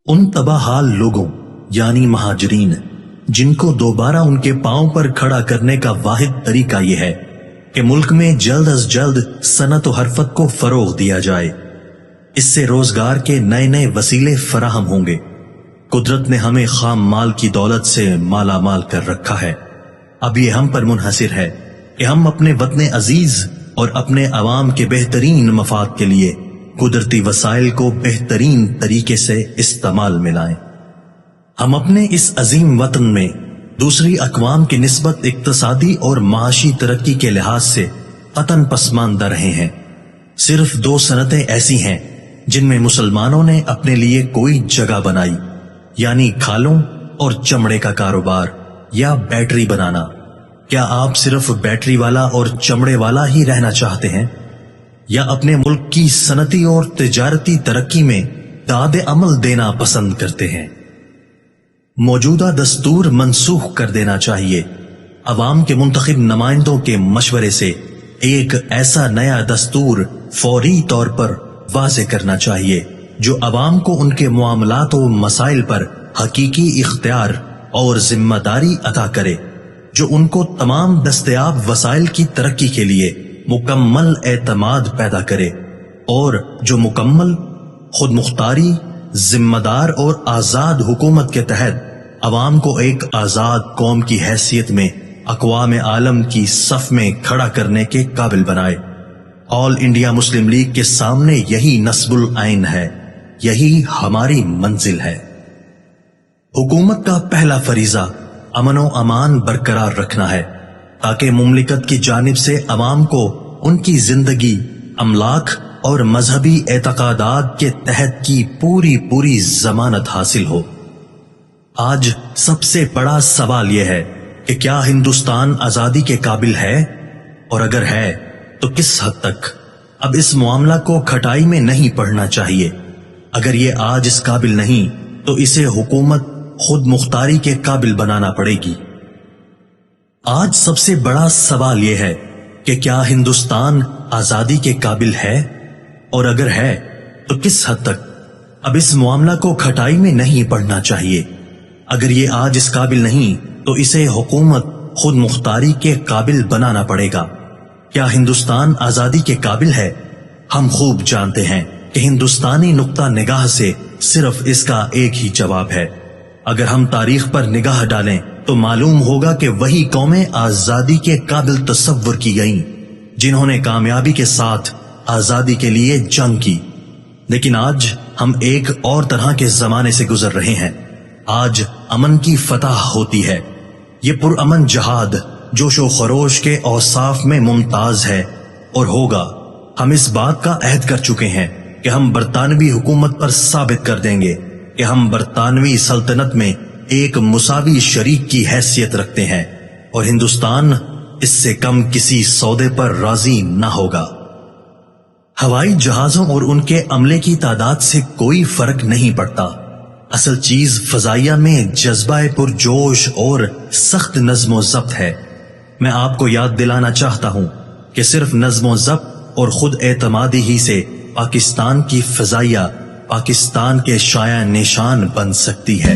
ان تباہ حال لوگوں یعنی مہاجرین جن کو دوبارہ ان کے پاؤں پر کھڑا کرنے کا واحد طریقہ یہ ہے کہ ملک میں جلد از جلد صنعت و حرفت کو فروغ دیا جائے۔ اس سے روزگار کے نئے نئے وسیلے فراہم ہوں گے۔ قدرت نے ہمیں خام مال کی دولت سے مالا مال کر رکھا ہے، اب یہ ہم پر منحصر ہے کہ ہم اپنے وطن عزیز اور اپنے عوام کے بہترین مفاد کے لیے قدرتی وسائل کو بہترین طریقے سے استعمال میں لائیں۔ ہم اپنے اس عظیم وطن میں دوسری اقوام کی نسبت اقتصادی اور معاشی ترقی کے لحاظ سے قطعاً پسماندہ رہے ہیں۔ صرف 2 صنعتیں ایسی ہیں جن میں مسلمانوں نے اپنے لیے کوئی جگہ بنائی، یعنی کھالوں اور چمڑے کا کاروبار یا بیٹری بنانا۔ کیا آپ صرف بیٹری والا اور چمڑے والا ہی رہنا چاہتے ہیں، یا اپنے ملک کی صنعتی اور تجارتی ترقی میں داد عمل دینا پسند کرتے ہیں؟ موجودہ دستور منسوخ کر دینا چاہیے۔ عوام کے منتخب نمائندوں کے مشورے سے ایک ایسا نیا دستور فوری طور پر واضح کرنا چاہیے جو عوام کو ان کے معاملات و مسائل پر حقیقی اختیار اور ذمہ داری عطا کرے، جو ان کو تمام دستیاب وسائل کی ترقی کے لیے مکمل اعتماد پیدا کرے، اور جو مکمل خود مختاری، ذمہ دار اور آزاد حکومت کے تحت عوام کو ایک آزاد قوم کی حیثیت میں اقوام عالم کی صف میں کھڑا کرنے کے قابل بنائے۔ آل انڈیا مسلم لیگ کے سامنے یہی نصب العین ہے، یہی ہماری منزل ہے۔ حکومت کا پہلا فریضہ امن و امان برقرار رکھنا ہے، تاکہ مملکت کی جانب سے عوام کو ان کی زندگی، املاک اور مذہبی اعتقادات کے تحت کی پوری ضمانت حاصل ہو۔ آج سب سے بڑا سوال یہ ہے کہ کیا ہندوستان آزادی کے قابل ہے، اور اگر ہے تو کس حد تک؟ اب اس معاملہ کو کھٹائی میں نہیں پڑھنا چاہیے۔ اگر یہ آج اس قابل نہیں تو اسے حکومت خود مختاری کے قابل بنانا پڑے گی۔ آج سب سے بڑا سوال یہ ہے کہ کیا ہندوستان آزادی کے قابل ہے، اور اگر ہے تو کس حد تک؟ اب اس معاملہ کو کھٹائی میں نہیں پڑھنا چاہیے۔ اگر یہ آج اس قابل نہیں تو اسے حکومت خود مختاری کے قابل بنانا پڑے گا۔ کیا ہندوستان آزادی کے قابل ہے؟ ہم خوب جانتے ہیں کہ ہندوستانی نقطہ نگاہ سے صرف اس کا ایک ہی جواب ہے۔ اگر ہم تاریخ پر نگاہ ڈالیں تو معلوم ہوگا کہ وہی قومیں آزادی کے قابل تصور کی گئیں جنہوں نے کامیابی کے ساتھ آزادی کے لیے جنگ کی۔ لیکن آج ہم ایک اور طرح کے زمانے سے گزر رہے ہیں۔ آج امن کی فتح ہوتی ہے۔ یہ پرامن جہاد جوش و خروش کے اوصاف میں ممتاز ہے، اور ہوگا۔ ہم اس بات کا عہد کر چکے ہیں کہ ہم برطانوی حکومت پر ثابت کر دیں گے کہ ہم برطانوی سلطنت میں ایک مساوی شریک کی حیثیت رکھتے ہیں، اور ہندوستان اس سے کم کسی سودے پر راضی نہ ہوگا۔ ہوائی جہازوں اور ان کے عملے کی تعداد سے کوئی فرق نہیں پڑتا۔ اصل چیز فضائیہ میں جذبہ پرجوش اور سخت نظم و ضبط ہے۔ میں آپ کو یاد دلانا چاہتا ہوں کہ صرف نظم و ضبط اور خود اعتمادی ہی سے پاکستان کی فضائیہ پاکستان کے شایان نشان بن سکتی ہے۔